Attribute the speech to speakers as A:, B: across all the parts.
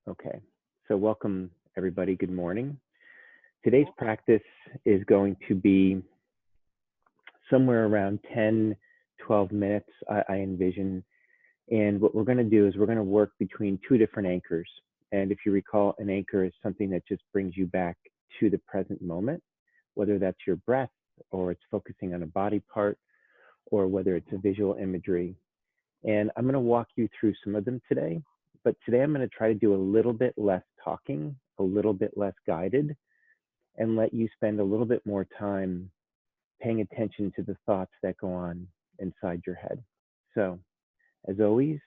A: Okay, so welcome everybody. Good morning. Today's practice is going to be somewhere around 10, 12 minutes, I envision. And what we're going to do is we're going to work between two different anchors. And if you recall, an anchor is something that just brings you back to the present moment, whether that's your breath or it's focusing on a body part or whether it's a visual imagery. And I'm going to walk you through some of them today. But today I'm going to try to do a little bit less talking, a little bit less guided, and let you spend a little bit more time paying attention to the thoughts that go on inside your head. So, as always,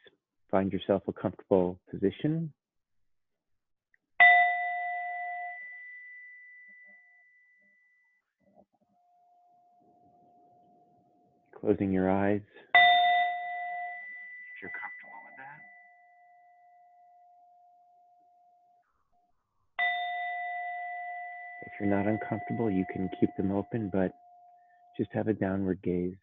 A: find yourself a comfortable position. Closing your eyes if you're comfortable with that. If you're not uncomfortable, you can keep them open, but just have a downward gaze.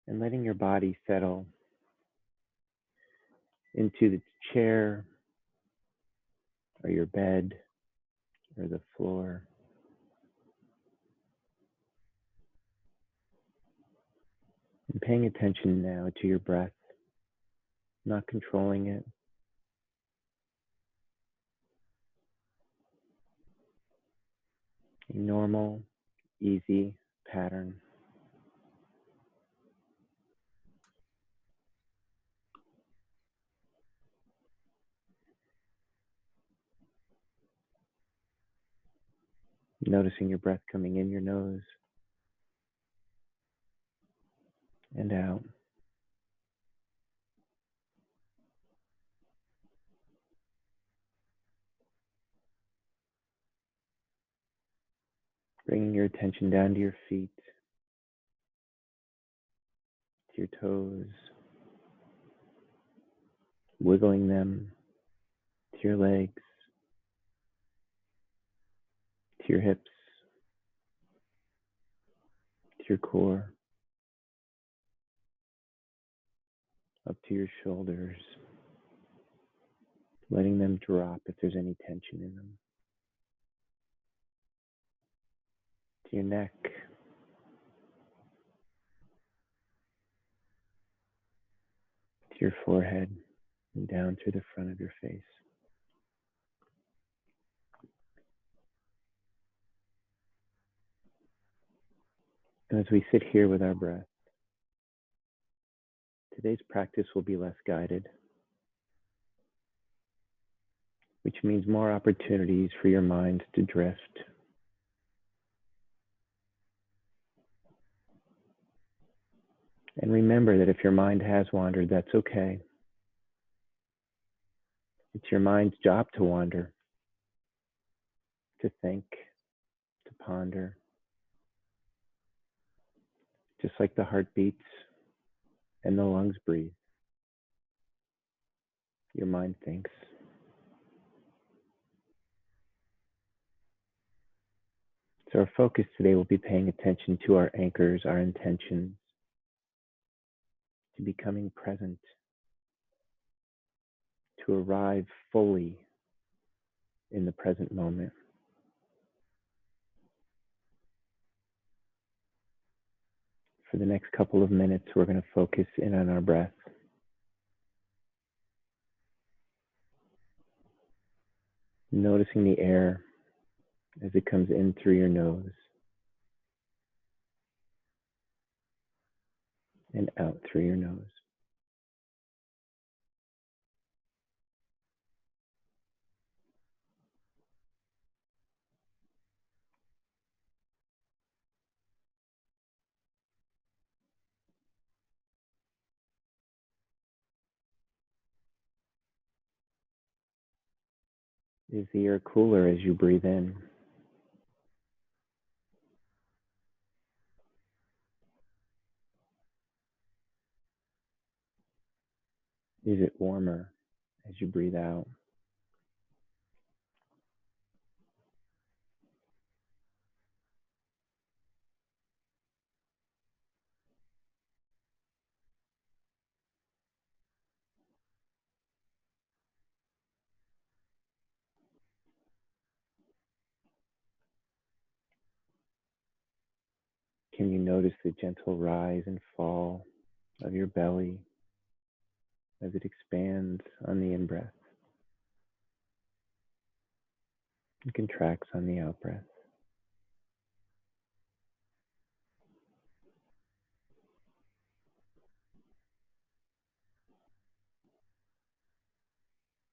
A: And letting your body settle into the chair or your bed or the floor. And paying attention now to your breath, not controlling it. A normal, easy pattern. Noticing your breath coming in your nose and out. Bringing your attention down to your feet, to your toes, wiggling them, to your legs, to your hips, to your core, up to your shoulders, letting them drop if there's any tension in them, to your neck, to your forehead, and down through the front of your face. And as we sit here with our breath, today's practice will be less guided, which means more opportunities for your mind to drift. And remember that if your mind has wandered, that's okay. It's your mind's job to wander, to think, to ponder. Just like the heart beats and the lungs breathe, your mind thinks. So our focus today will be paying attention to our anchors, our intentions, to becoming present, to arrive fully in the present moment. For the next couple of minutes, we're going to focus in on our breath. Noticing the air as it comes in through your nose and out through your nose. Is the air cooler as you breathe in? Is it warmer as you breathe out? Can you notice the gentle rise and fall of your belly as it expands on the in-breath and contracts on the out-breath?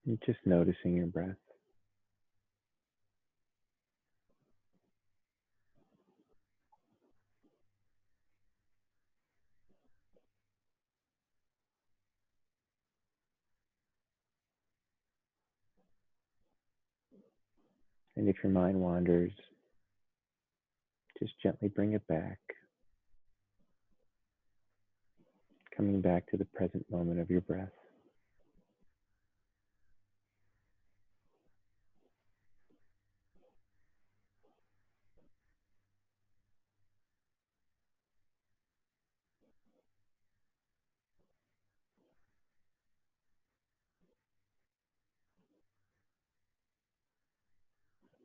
A: And just noticing your breath. And if your mind wanders, just gently bring it back, coming back to the present moment of your breath.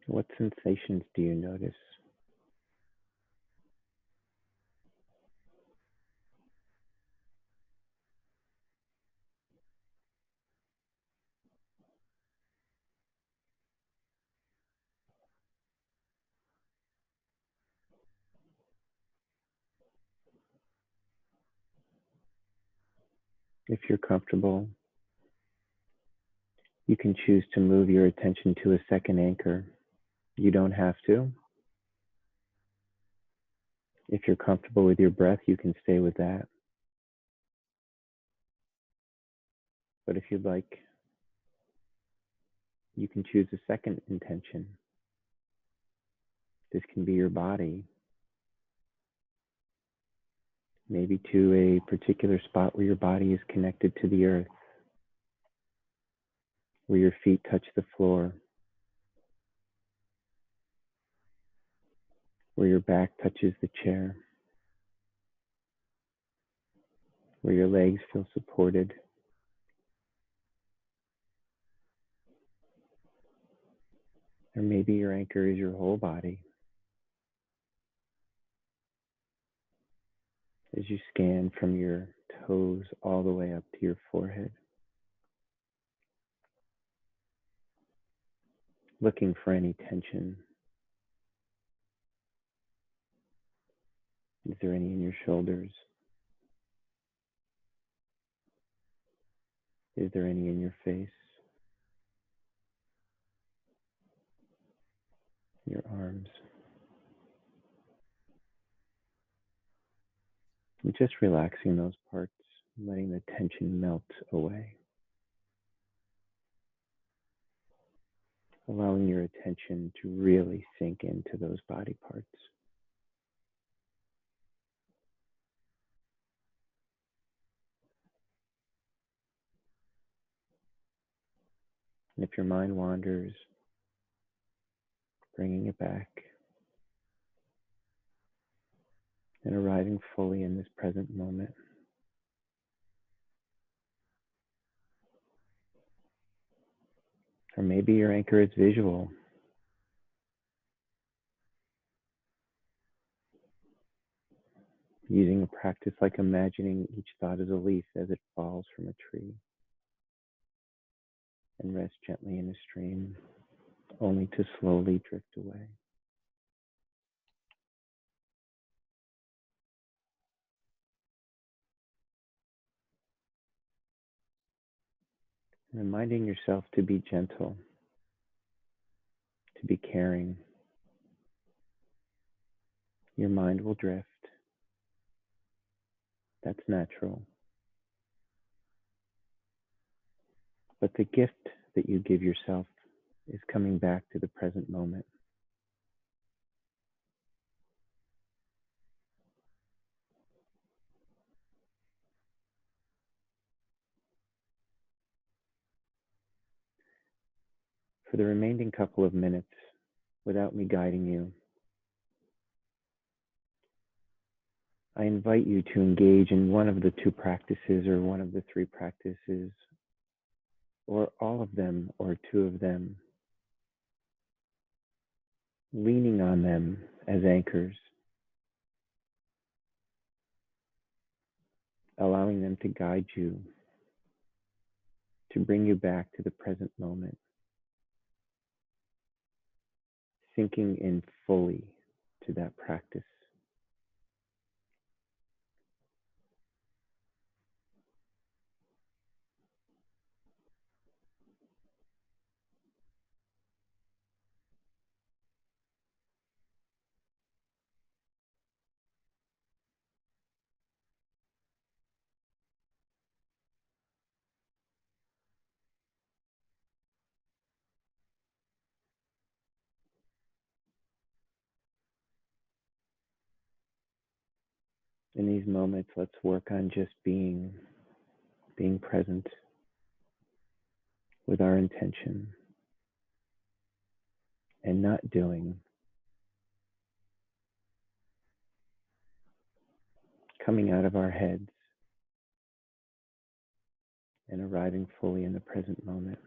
A: What sensations do you notice? If you're comfortable, you can choose to move your attention to a second anchor. You don't have to. If you're comfortable with your breath, you can stay with that. But if you'd like, you can choose a second intention. This can be your body, maybe to a particular spot where your body is connected to the earth, where your feet touch the floor, where your back touches the chair, where your legs feel supported. Or maybe your anchor is your whole body. As you scan from your toes all the way up to your forehead, looking for any tension. Is there any in your shoulders? Is there any in your face? Your arms? And just relaxing those parts, letting the tension melt away. Allowing your attention to really sink into those body parts. And if your mind wanders, bringing it back and arriving fully in this present moment. Or maybe your anchor is visual. Using a practice like imagining each thought as a leaf as it falls from a tree and rests gently in a stream, only to slowly drift away. Reminding yourself to be gentle, to be caring. Your mind will drift. That's natural. But the gift that you give yourself is coming back to the present moment. For the remaining couple of minutes, without me guiding you, I invite you to engage in one of the two practices or one of the three practices, or all of them or two of them, leaning on them as anchors. allowing them to guide you, to bring you back to the present moment, sinking in fully to that practice. In these moments, let's work on just being present with our intention and not doing, coming out of our heads and arriving fully in the present moment.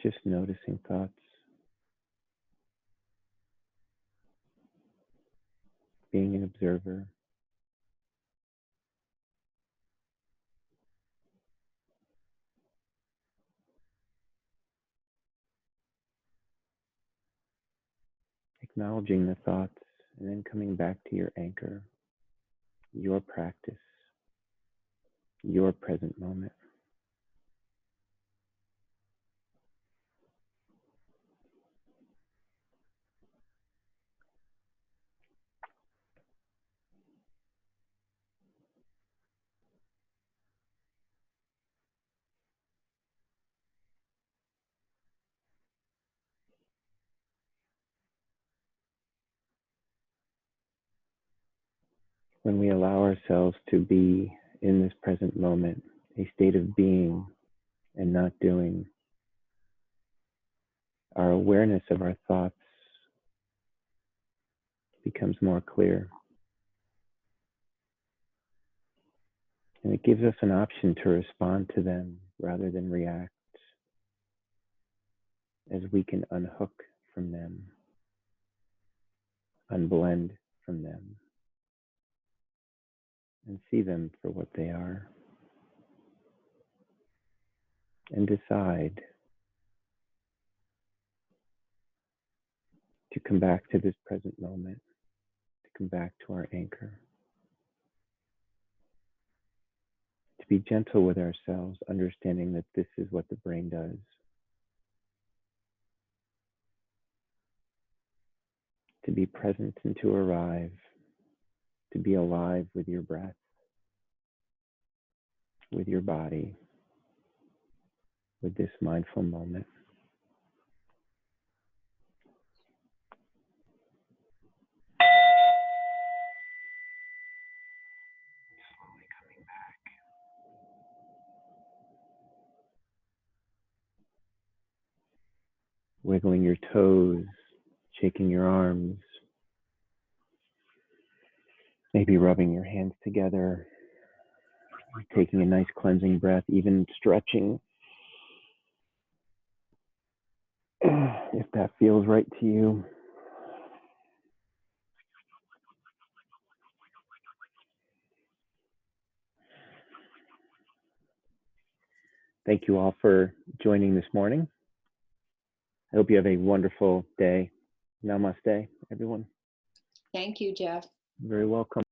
A: Just noticing thoughts, being an observer, acknowledging the thoughts, and then coming back to your anchor, your practice, your present moment. When we allow ourselves to be in this present moment, a state of being and not doing, our awareness of our thoughts becomes more clear. And it gives us an option to respond to them rather than react, as we can unhook from them, unblend from them, and see them for what they are, and decide to come back to this present moment, to come back to our anchor, to be gentle with ourselves, understanding that this is what the brain does. To be present and to arrive, to be alive with your breath, with your body, with this mindful moment. Slowly coming back. Wiggling your toes, shaking your arms, maybe rubbing your hands together, taking a nice cleansing breath, even stretching if that feels right to you. Thank you all for joining this morning. I hope you have a wonderful day. Namaste, everyone.
B: Thank you, Jeff.
A: Very welcome.